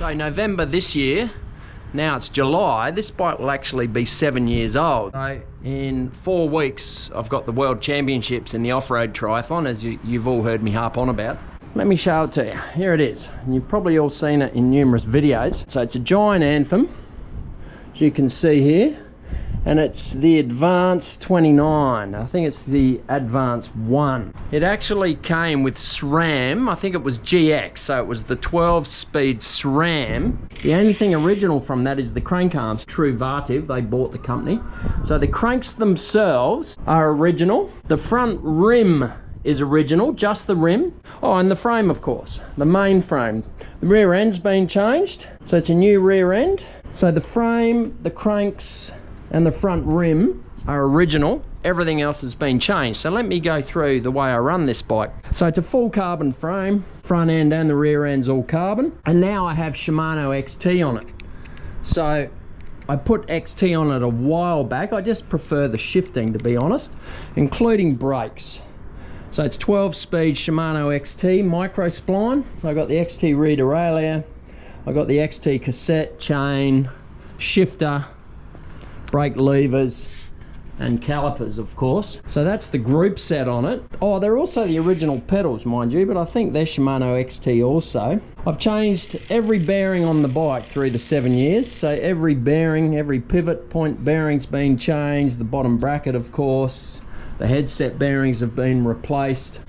So November this year, now it's July, this bike will actually be 7 years old. So in 4 weeks, I've got the World Championships in the off-road triathlon, as you've all heard me harp on about. Let me show it to you. Here it is. And you've probably all seen it in numerous videos. So it's a giant Anthem, as you can see here. And it's the Advance 29. I think it's the Advance 1. It actually came with SRAM. I think it was GX, so it was the 12-speed SRAM. The only thing original from that is the crank arms. True Vartiv, they bought the company. So the cranks themselves are original. The front rim is original, just the rim. Oh, and the frame, of course, the main frame. The rear end's been changed, so it's a new rear end. So the frame, the cranks, and the front rim are original. Everything else has been changed. So let me go through the way I run this bike. So it's a full carbon frame, front end and the rear end's all carbon. And now I have Shimano XT on it. So I put XT on it a while back. I just prefer the shifting, to be honest, including brakes. So it's 12-speed Shimano XT micro spline. I got the XT rear derailleur. I got the XT cassette, chain, shifter, brake levers and calipers, of course. So that's the group set on it. Oh, they're also the original pedals, mind you, but I think they're Shimano XT also. I've changed every bearing on the bike through the 7 years. So every bearing, every pivot point bearing's been changed. The bottom bracket, of course. The headset bearings have been replaced.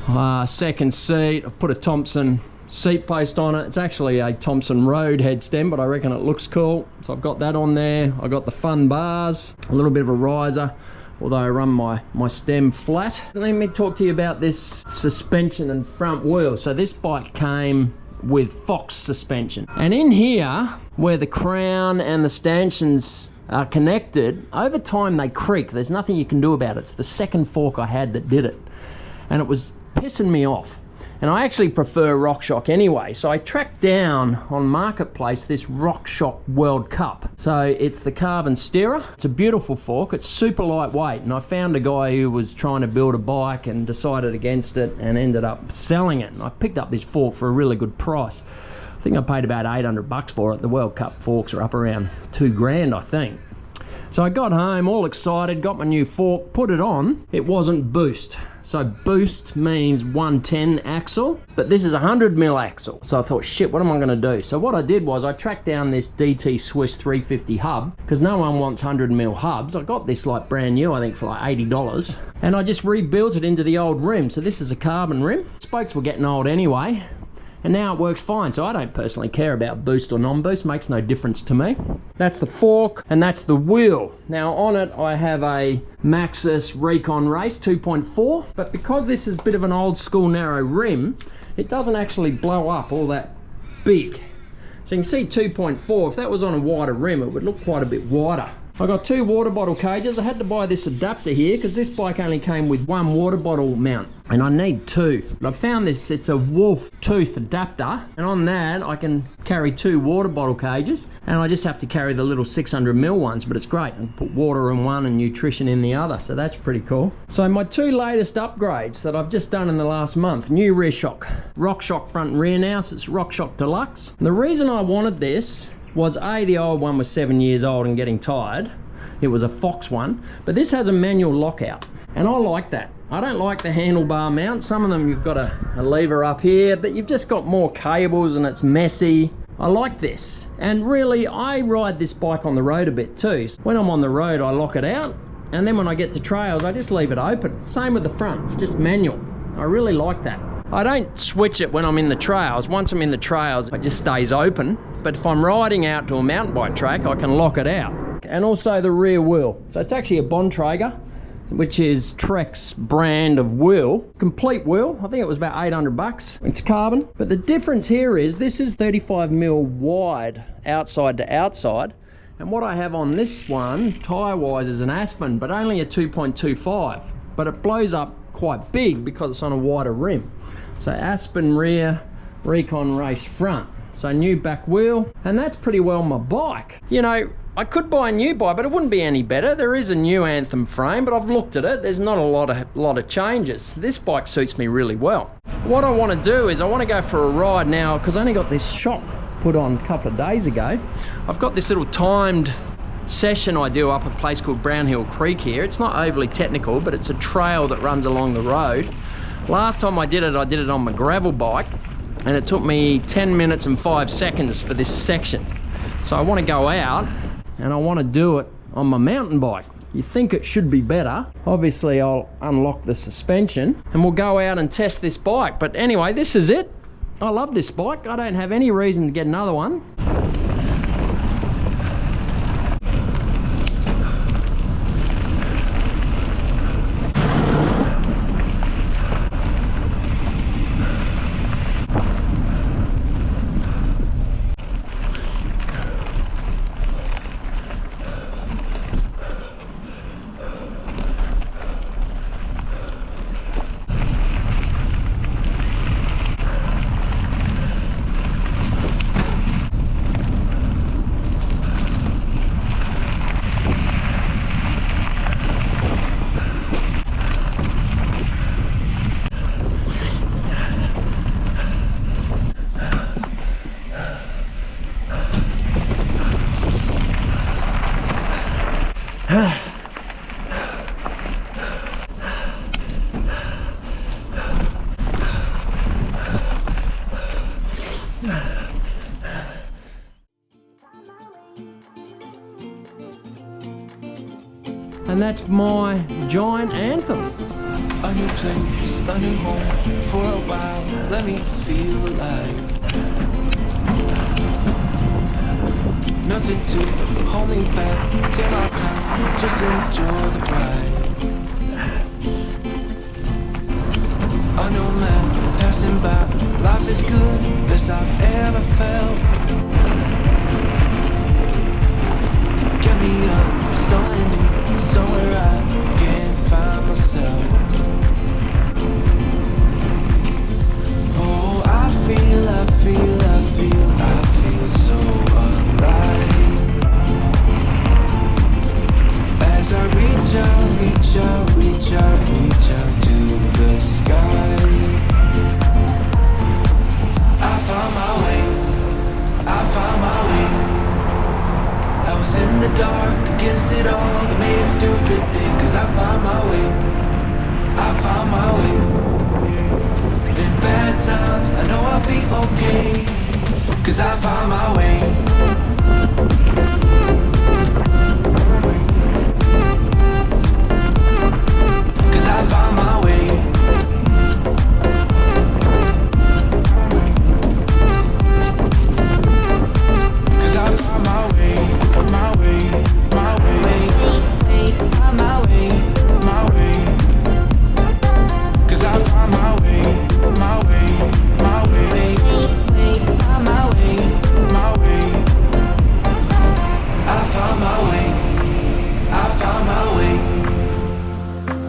Second seat, I've put a Thompson seat post on it. It's actually a Thompson Road head stem, but I reckon it looks cool. So I've got that on there. I got the fun bars, a little bit of a riser, although I run my stem flat. Let me talk to you about this suspension and front wheel. So this bike came with Fox suspension. And in here, where the crown and the stanchions are connected, over time they creak. There's nothing you can do about it. It's the second fork I had that did it. And it was pissing me off. And I actually prefer RockShox anyway, so I tracked down on Marketplace this RockShox World Cup. So it's the carbon steerer. It's a beautiful fork. It's super lightweight, and I found a guy who was trying to build a bike and decided against it and ended up selling it. And I picked up this fork for a really good price. I think I paid about 800 bucks for it. The World Cup forks are up around 2 grand, I think. So I got home all excited, got my new fork, put it on. It wasn't boost. So boost means 110 axle, but this is a 100mm axle. So I thought, shit, what am I gonna do? So what I did was I tracked down this DT Swiss 350 hub, because no one wants 100mm hubs. I got this like brand new, I think for like $80. And I just rebuilt it into the old rim. So this is a carbon rim. Spokes were getting old anyway. And now it works fine, so I don't personally care about boost or non-boost, makes no difference to me. That's the fork, and that's the wheel. Now on it, I have a Maxxis Recon Race 2.4, but because this is a bit of an old school narrow rim, it doesn't actually blow up all that big. So you can see 2.4, if that was on a wider rim, it would look quite a bit wider. I got 2 water bottle cages. I had to buy this adapter here because this bike only came with 1 water bottle mount and I need 2. But I found this, it's a wolf tooth adapter, and on that I can carry 2 water bottle cages, and I just have to carry the little 600ml ones, but it's great. I can put water in one and nutrition in the other, so that's pretty cool. So my 2 latest upgrades that I've just done in the last month: new rear shock, RockShox front and rear now, so it's RockShox Deluxe. And the reason I wanted this was A, the old one was 7 years old and getting tired. It was a Fox one, but this has a manual lockout, and I like that. I don't like the handlebar mount. Some of them you've got a lever up here, but you've just got more cables and it's messy. I like this, and really I ride this bike on the road a bit too. When I'm on the road I lock it out, and then when I get to trails I just leave it open. Same with the front, it's just manual. I really like that. I don't switch it when I'm in the trails. Once I'm in the trails, it just stays open. But if I'm riding out to a mountain bike track, I can lock it out. And also the rear wheel. So it's actually a Bontrager, which is Trek's brand of wheel. Complete wheel, I think it was about 800 bucks. It's carbon. But the difference here is this is 35mm wide outside to outside. And what I have on this one, tyre-wise, is an Aspen, but only a 2.25. But it blows up quite big because it's on a wider rim. So Aspen rear, Recon Race front. So new back wheel, and that's pretty well my bike. You know, I could buy a new bike, but it wouldn't be any better. There is a new Anthem frame, but I've looked at it. There's not a lot of changes. This bike suits me really well. What I want to do is I want to go for a ride now, because I only got this shock put on a couple of days ago. I've got this little timed session I do up a place called Brownhill Creek here. It's not overly technical, but it's a trail that runs along the road. Last time I did it on my gravel bike, and it took me 10 minutes and 5 seconds for this section. So I want to go out and I want to do it on my mountain bike. You think it should be better. Obviously I'll unlock the suspension and we'll go out and test this bike. But anyway, this is it. I love this bike. I don't have any reason to get another one. And that's my giant Anthem. A new place, a new home, for a while, let me feel alive. Nothing to hold me back, take my time, just enjoy the ride. A new man passing by, life is good, best I've ever felt. Get me up, something new, somewhere I can't find myself. Oh, I feel so alive. As I reach out to the sky. I found my way. I was in the dark against it all, but made it through the day. Cause I found my way. In bad times, I know I'll be okay. Cause I found my way. Cause I found my way. Cause I found my way.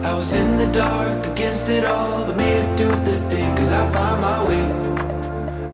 I was in the dark against it all, but made it through the day. Cause I found my way.